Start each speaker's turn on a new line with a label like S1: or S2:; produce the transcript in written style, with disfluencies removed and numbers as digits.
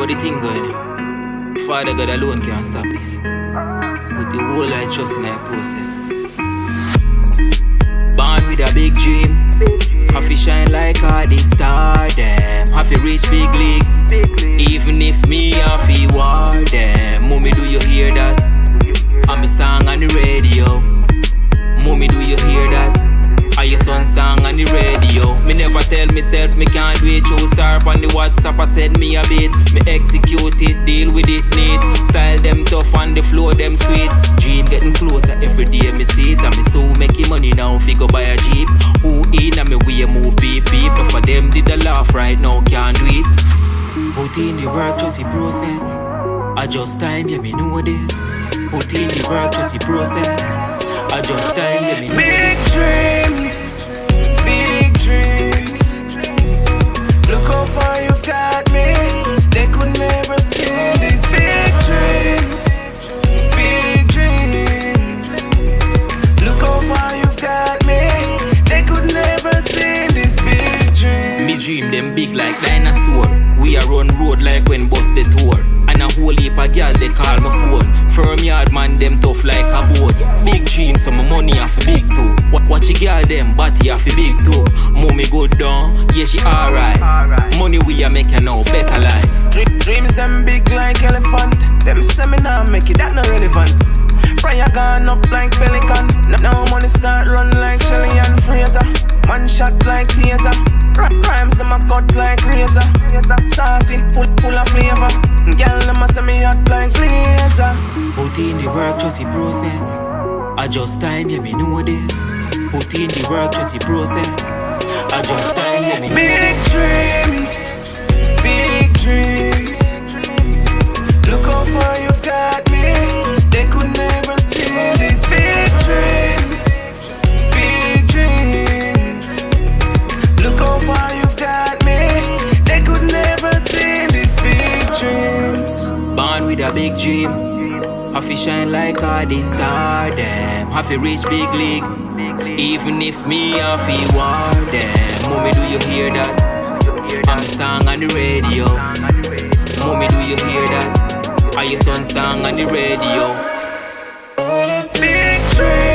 S1: the thing going. Father God alone can't stop this. Put the whole life trust in our process. Born with a big dream. Have to shine like all the star them. Have to reach big league. Even if me have to war them. Mommy, do you hear that? I'm a song on the radio. Mommy, do you hear that? I your son song on the radio. Me never tell myself me can't do it. Show star on the WhatsApp, I said me a bit. Me execute it, deal with it neat. Style them tough on the floor, them sweet. Dream getting closer every day me see it. And me so making money now, fi go buy a Jeep. Who in and me way move beep beep. But for them did the laugh right now, can't do it. Put in the work, just the process. Adjust time, yeah me know this. Put in the work, just the process. Adjust time, yeah me know
S2: big dreams, big dreams. Look how far you've got me. They could never see these big dreams, big dreams. Look how far you've got me. They could never see these big dreams.
S1: me dream them big like dinosaur. We a run road like when bus the tour. And a whole heap of girl they call my phone. Firm yard man them tough like a board. Big dreams so my money have a big too. Watch the girl them body have a big too. Mommy go down, yeah she alright. Money we a make you know better life.
S2: Dreams them big like elephant. Them seminar make it that not relevant. Prior gone up like pelican. Now money start run like Shelly and Fraser. Man shot like taser. Rhymes them a cut like razor. Saucy, full of flavor. Girl them a say me hot like laser.
S1: Put in the work, trust the process. Adjust time, yeah me know this. Put in the work, trust the process. Adjust time, yeah me know this.
S2: Big dreams. Look how far you've got me. They could never see these big dreams. Big dreams. Look how far you've got me. They could never see these big dreams.
S1: Born with a big dream. Have to shine like all the star them. Have to reach big league. Even if me have to war them. Mommy, do you hear that? I'm a song on the radio. Mommy, do you hear that? I your son song on the radio.
S2: Big dreams.